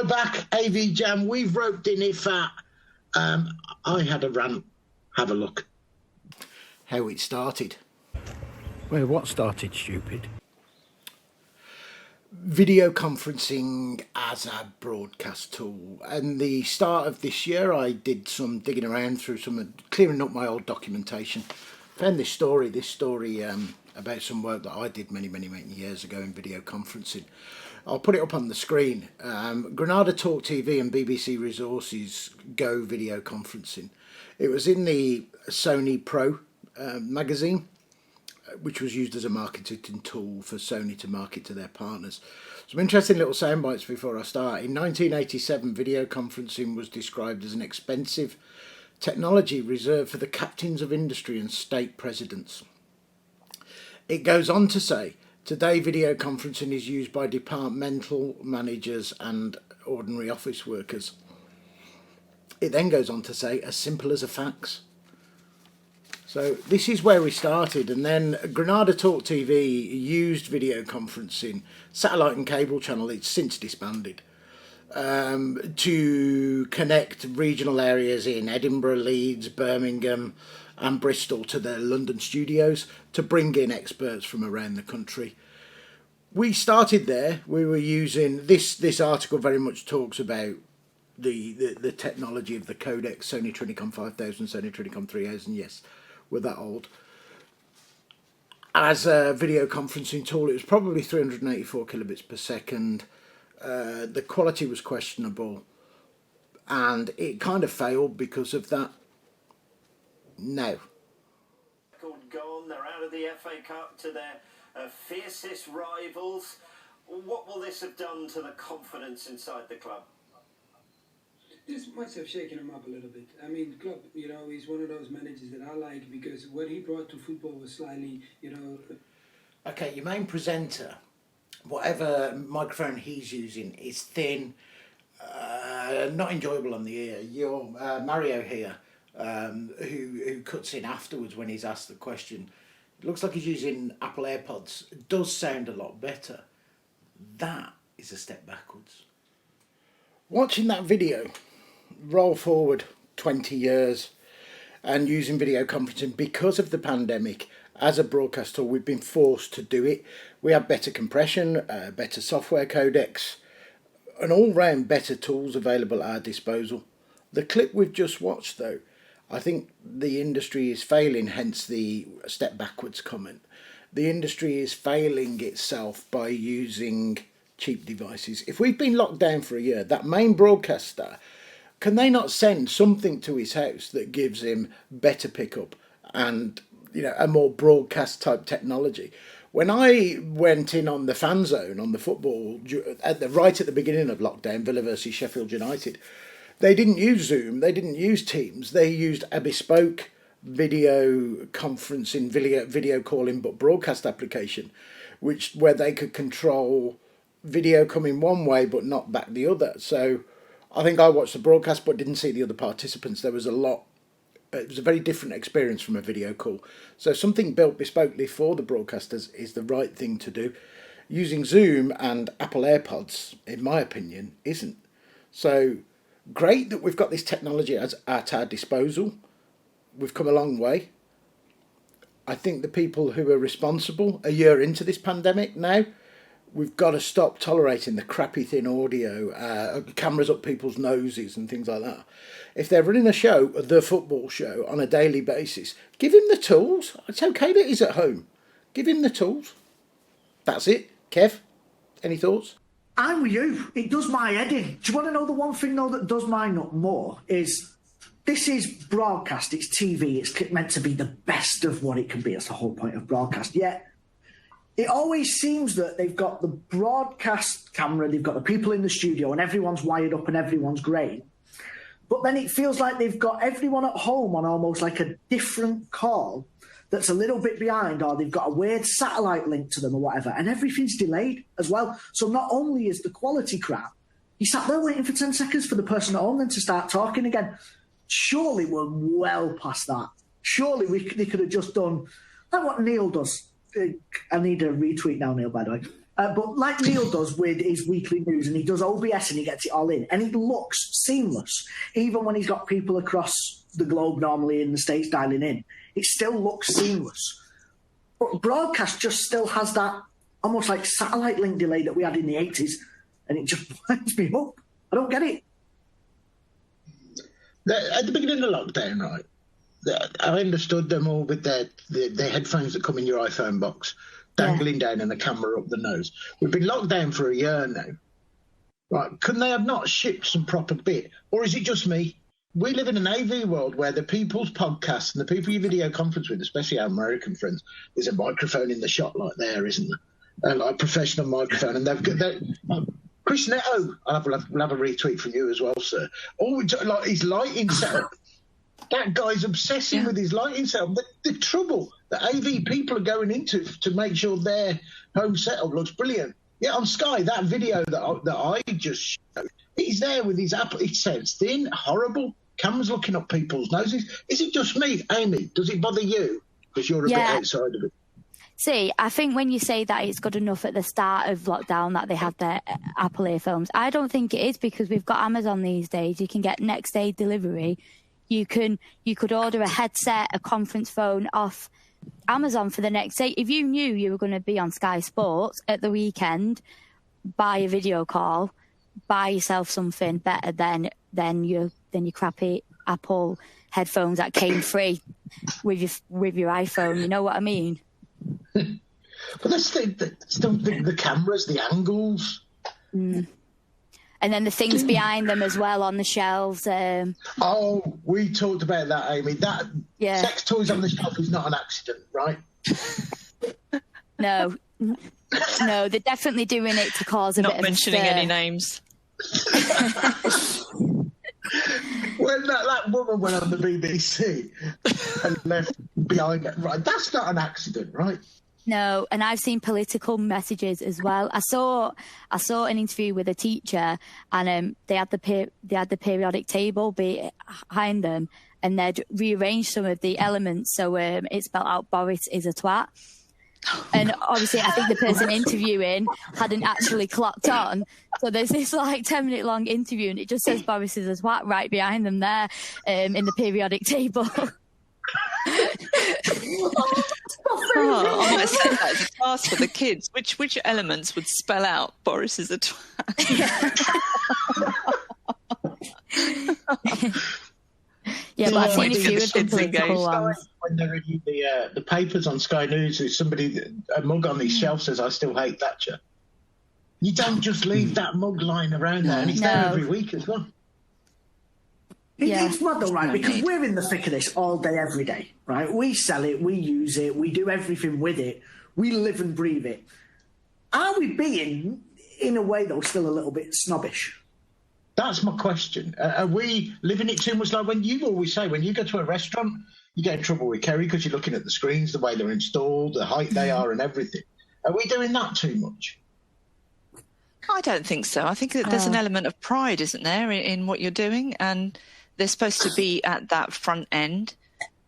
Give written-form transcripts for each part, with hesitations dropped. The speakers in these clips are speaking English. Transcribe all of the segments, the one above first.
We're back, AV Jam. We've roped in Iffat. I had a rant. Have a look. How it started. Well, what started, stupid? Video conferencing as a broadcast tool. And the start of this year, I did some digging around through clearing up my old documentation. Found this story about some work that I did many years ago in video conferencing. I'll put it up on the screen. Granada Talk TV and BBC Resources Go video conferencing. It was in the Sony Pro magazine, which was used as a marketing tool for Sony to market to their partners. Some interesting little sound bites before I start. In 1987, video conferencing was described as an expensive technology reserved for the captains of industry and state presidents. It goes on to say, today video conferencing is used by departmental managers and ordinary office workers. It then goes on to say, as simple as a fax. So this is where we started, and then Granada Talk TV used video conferencing, satellite and cable channel, it's since disbanded, to connect regional areas in Edinburgh, Leeds, Birmingham and Bristol to their London studios to bring in experts from around the country. We started there. We were using this article very much talks about the technology of the codec, Sony Trinicon 5000, Sony Trinicon 3000, yes, we're that old. As a video conferencing tool, it was probably 384 kilobits per second. The quality was questionable, and it kind of failed because of that. No. Gone, they're out of the FA Cup to their fiercest rivals. What will this have done to the confidence inside the club? This must have shaken him up a little bit. I mean, Klopp, he's one of those managers that I like because what he brought to football was slightly, Okay, your main presenter, whatever microphone he's using, is thin, not enjoyable on the ear. Your Mario here, who cuts in afterwards when he's asked the question, it looks like he's using Apple AirPods. It does sound a lot better. That is a step backwards. Watching that video, roll forward 20 years and using video conferencing because of the pandemic as a broadcast tool, we've been forced to do it. We have better compression, better software codecs, and all round better tools available at our disposal. The clip we've just watched though, I think the industry is failing, hence the step backwards comment. The industry is failing itself by using cheap devices. If we've been locked down for a year, that main broadcaster, can they not send something to his house that gives him better pickup and a more broadcast type technology? When I went in on the fan zone on the football right at the beginning of lockdown, Villa versus Sheffield United, they didn't use Zoom, they didn't use Teams, they used a bespoke video conferencing, video calling but broadcast application, where they could control video coming one way but not back the other. So I think I watched the broadcast but didn't see the other participants. It was a very different experience from a video call. So something built bespokely for the broadcasters is the right thing to do. Using Zoom and Apple AirPods, in my opinion, isn't. So great that we've got this technology at our disposal. We've come a long way. I think the people who are responsible a year into this pandemic now, we've got to stop tolerating the crappy thin audio, cameras up people's noses and things like that. If they're running a show, the football show, on a daily basis, give him the tools. It's okay that he's at home. Give him the tools. That's it. Kev, any thoughts? I'm with you. It does my head in. Do you want to know the one thing, though, that does mine up more is this is broadcast, it's TV, it's meant to be the best of what it can be. That's the whole point of broadcast. Yet it always seems that they've got the broadcast camera, they've got the people in the studio, and everyone's wired up and everyone's great. But then it feels like they've got everyone at home on almost like a different call that's a little bit behind, or they've got a weird satellite link to them or whatever, and everything's delayed as well. So not only is the quality crap, you sat there waiting for 10 seconds for the person at home then to start talking again. Surely we're well past that. Surely they could have just done like what Neil does. I need a retweet now, Neil, by the way. But like Neil does with his weekly news, and he does OBS and he gets it all in, and it looks seamless. Even when he's got people across the globe normally in the States dialing in, it still looks seamless. But broadcast just still has that almost like satellite link delay that we had in the 80s, and it just winds me up. I don't get it. At the beginning of lockdown, right, I understood them all with their headphones that come in your iPhone box, dangling down and the camera up the nose. We've been locked down for a year now. Right, couldn't they have not shipped some proper bit? Or is it just me? We live in an AV world where the people's podcasts and the people you video conference with, especially our American friends, there's a microphone in the shot like there, isn't there? Like a professional microphone. And they've got... Chris Netto, we'll have a retweet from you as well, sir. Like his lighting setup. That guy's obsessing with his lighting setup. The trouble that AV people are going into to make sure their home setup looks brilliant. Yeah, on Sky, that video that I just showed, he's there with his Apple. It sounds thin, horrible. Camera's looking up people's noses. Is it just me, Amy? Does it bother you? Because you're a bit outside of it. See, I think when you say that it's good enough at the start of lockdown that they had their Apple earphones, I don't think it is, because we've got Amazon these days. You can get next day delivery. You could order a headset, a conference phone off Amazon for the next day. If you knew you were going to be on Sky Sports at the weekend, buy a video call, buy yourself something better than your crappy Apple headphones that came free with your iPhone. You know what I mean? But that's the cameras, the angles. And then the things behind them as well on the shelves. Oh, we talked about that, Amy. That sex toys on the shelf is not an accident, right? No, they're definitely doing it to cause a bit of not mentioning any names. When that woman went on the BBC and left behind it, right? That's not an accident, right? No, and I've seen political messages as well. I saw an interview with a teacher, and they had the periodic table behind them, and they'd rearranged some of the elements so it spelled out Boris is a twat. And obviously, I think the person interviewing hadn't actually clocked on. So there's this 10-minute long interview, and it just says Boris is a twat right behind them there in the periodic table. I might set that as a task for the kids. Which elements would spell out Boris is a twat? Yeah, but I've seen a few of the political ones. When they review the papers on Sky News, a mug on his shelf says, "I still hate Thatcher." You don't just leave that mug lying around there, and it's there every week as well. It's mad though, right? Because we're in the thick of this all day, every day, right? We sell it, we use it, we do everything with it, we live and breathe it. Are we being, in a way, though, still a little bit snobbish? That's my question. Are we living it too much? Like when you always say, when you go to a restaurant, you get in trouble with Kerry because you're looking at the screens, the way they're installed, the height they are and everything. Are we doing that too much? I don't think so. I think that there's an element of pride, isn't there, in what you're doing? And they're supposed to be at that front end.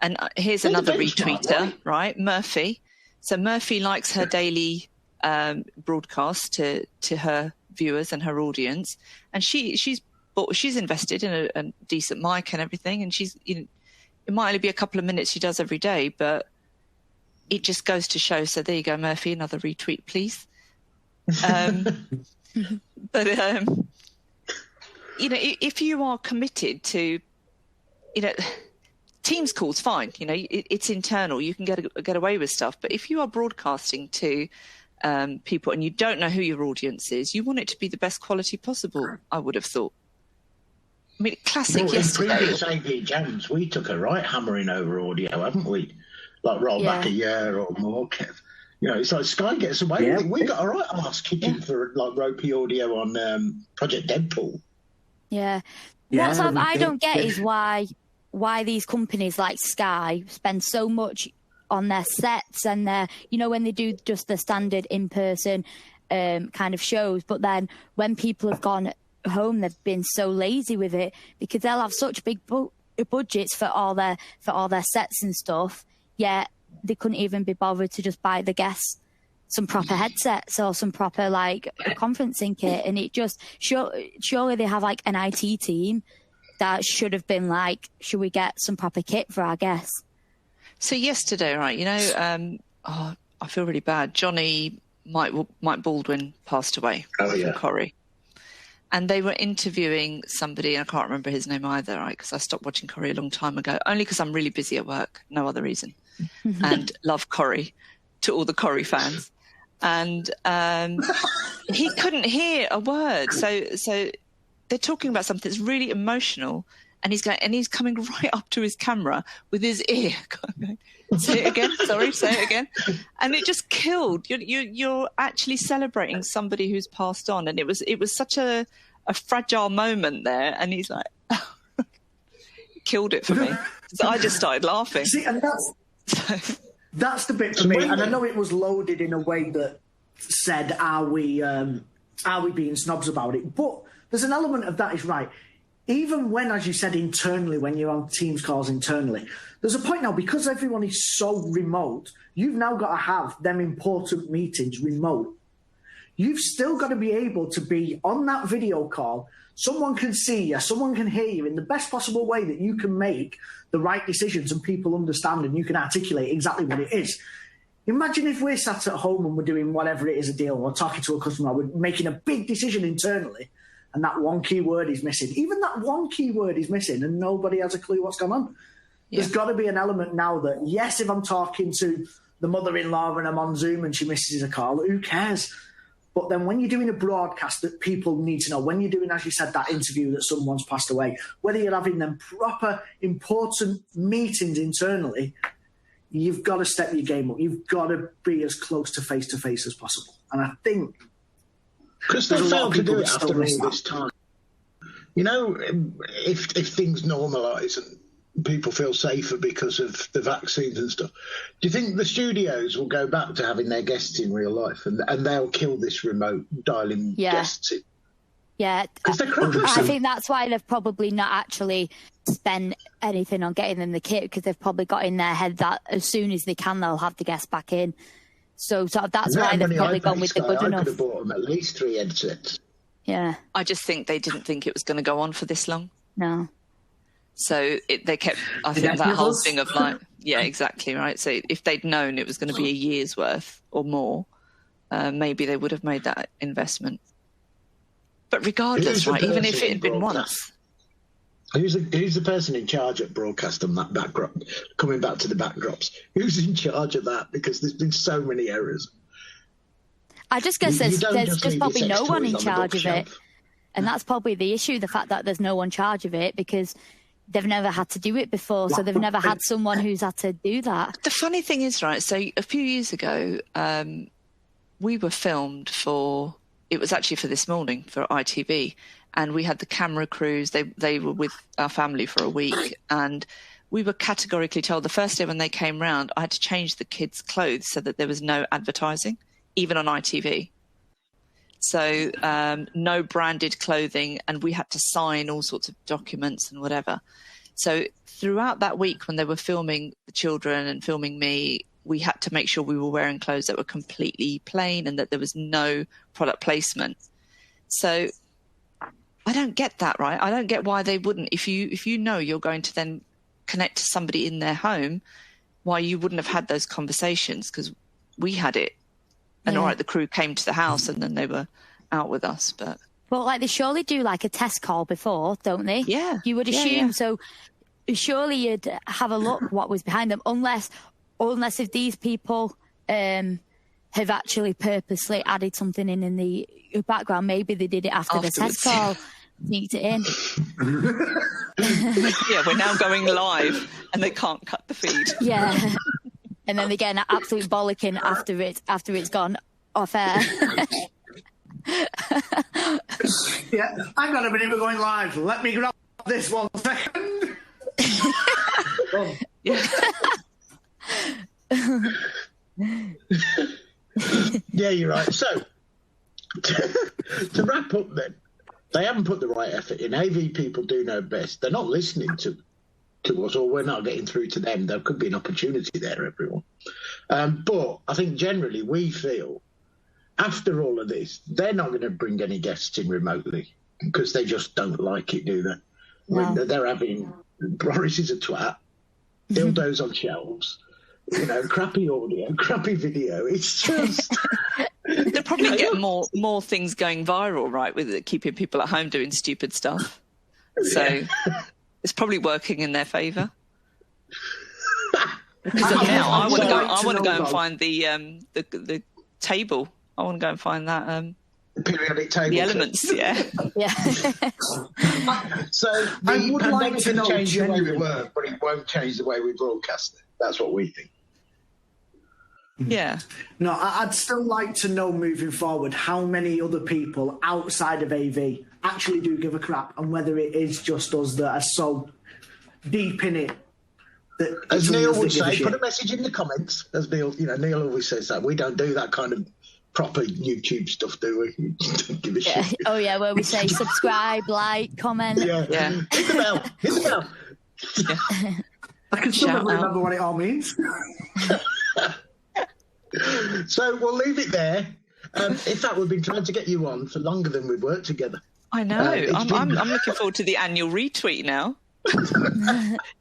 And here's another retweeter, right? Murphy. So Murphy likes her daily broadcast to her viewers and her audience, and she's invested in a decent mic and everything, and it might only be a couple of minutes she does every day, but it just goes to show. So there you go, Murphy, another retweet, please. But if you are committed to, Teams calls, fine. It's internal. You can get away with stuff. But if you are broadcasting to people and you don't know who your audience is, you want it to be the best quality possible, I would have thought. I mean, classic yesterday. In previous AV jams, we took a right hammering over audio, haven't we? Like roll back a year or more, Kev. It's like Sky gets away with it. We got a right arse kicking for ropey audio on Project Deadpool. Yeah. What I don't get is why these companies like Sky spend so much on their sets and their, when they do just the standard in-person kind of shows, but then when people have gone home, they've been so lazy with it because they'll have such big budgets for all their sets and stuff, yet they couldn't even be bothered to just buy the guest some proper headsets or some proper like conferencing kit, and it just surely they have like an IT team that should have been like, should we get some proper kit for our guests? So yesterday, right, you know, I feel really bad. Johnny Mike Baldwin passed away from Corrie. And they were interviewing somebody, and I can't remember his name either, right? Because I stopped watching Corrie a long time ago, only because I'm really busy at work, no other reason. And love Corrie, to all the Corrie fans. And he couldn't hear a word. So they're talking about something that's really emotional, and he's coming right up to his camera with his ear. Say it again. Sorry, say it again. And it just killed. You're actually celebrating somebody who's passed on, and it was such a fragile moment there. And he's like, killed it for me. So I just started laughing. See, and that's the bit for me. And I know it was loaded in a way that said, "Are we being snobs about it?" But there's an element of that is right. Even when, as you said, internally, when you're on Teams calls internally, there's a point now, because everyone is so remote, you've now got to have them important meetings remote. You've still got to be able to be on that video call. Someone can see you, someone can hear you in the best possible way that you can make the right decisions and people understand and you can articulate exactly what it is. Imagine if we're sat at home and we're doing whatever it is, a deal, or talking to a customer, we're making a big decision internally, and that one key word is missing. Even that one key word is missing and nobody has a clue what's going on. Yeah. There's got to be an element now that, yes, if I'm talking to the mother-in-law and I'm on Zoom and she misses a call, who cares? But then when you're doing a broadcast that people need to know, when you're doing, as you said, that interview that someone's passed away, whether you're having them proper, important meetings internally, you've got to step your game up. You've got to be as close to face as possible. And I think... Because they failed to do it after all this time. You know, if things normalise and people feel safer because of the vaccines and stuff, do you think the studios will go back to having their guests in real life and they'll kill this remote dialing guests in? Yeah, I think that's why they've probably not actually spent anything on getting them the kit, because they've probably got in their head that as soon as they can, they'll have the guests back in. So sort of that's why they've probably gone with the good enough. I could have bought them at least 3 headsets. Yeah. I just think they didn't think it was going to go on for this long. No. So they kept, I think that whole thing of like, yeah, exactly, right. So if they'd known it was going to be a year's worth or more, maybe they would have made that investment. But regardless, right, even if it had been once. Who's the person in charge at broadcast on that backdrop? Coming back to the backdrops, who's in charge of that? Because there's been so many errors. I just guess there's just probably no one in charge of it. And that's probably the issue, the fact that there's no one in charge of it, because they've never had to do it before. So they've never had someone who's had to do that. The funny thing is, right, so a few years ago, we were filmed for, it was actually for This Morning, for ITV. And we had the camera crews. They were with our family for a week. And we were categorically told the first day when they came round, I had to change the kids' clothes so that there was no advertising, even on ITV. So no branded clothing, and we had to sign all sorts of documents and whatever. So throughout that week when they were filming the children and filming me, we had to make sure we were wearing clothes that were completely plain and that there was no product placement. So I don't get that, right? I don't get why they wouldn't. If you know you're going to then connect to somebody in their home, why you wouldn't have had those conversations, because we had it. And all right, the crew came to the house and then they were out with us. But like they surely do like a test call before, don't they? Yeah. You would assume. Yeah. So surely you'd have a look what was behind them, unless if these people have actually purposely added something in the background. Maybe they did it after the test call. Sneaked it in. Yeah, we're now going live and they can't cut the feed. Yeah. And then they get an absolute bollocking after it's gone off air. Yeah, hang on a minute, we're going live. Let me grab this 1 second. Yeah, you're right. So, to wrap up then, they haven't put the right effort in. AV people do know best. They're not listening to them. to us, or we're not getting through to them. There could be an opportunity there, everyone. But I think generally we feel, after all of this, they're not going to bring any guests in remotely because they just don't like it, do they? No. They're having, Boris is a twat, dildos on shelves, crappy audio, crappy video. It's just... They'll probably get more things going viral, right, with it, keeping people at home doing stupid stuff. So it's probably working in their favour. Because now I want to go and find the table. I want to go and find that the periodic table. The elements, yeah. Yeah. So I would like to know change the way we genuinely- work, but it won't change the way we broadcast it. That's what we think. Yeah. No, I'd still like to know moving forward how many other people outside of AV actually do give a crap, and whether it is just us that are so deep in it. That As none of Neil us would give a say, shit. put a message in the comments. As Neil, Neil always says that. We don't do that kind of proper YouTube stuff, do we? Don't give a Yeah. shit. Oh yeah, where we say subscribe, like, comment. Yeah. Hit the bell. Hit the bell. I can still Shout never out. remember what it all means. So we'll leave it there. In fact, we've been trying to get you on for longer than we've worked together. I know. It's I'm been- looking forward to the annual retweet now.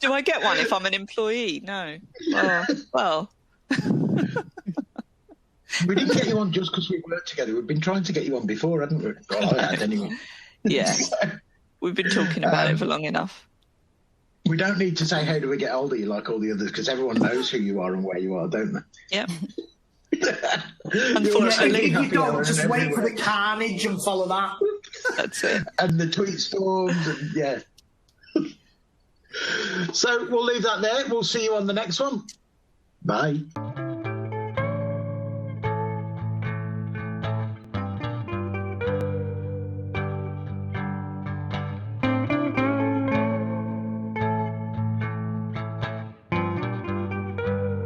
Do I get one if I'm an employee? No. Oh, well. We didn't get you on just because we worked together. We've been trying to get you on before, hadn't we? Well, I had anyway. Yeah. We've been talking about it for long enough. We don't need to say, how do we get hold of you like all the others, because everyone knows who you are and where you are, don't they? Yep. You're Unfortunately. If you happy hour don't, just and wait for everywhere. the carnage and follow that. That's it. And the tweet storms, and yeah. So we'll leave that there. We'll see you on the next one. Bye.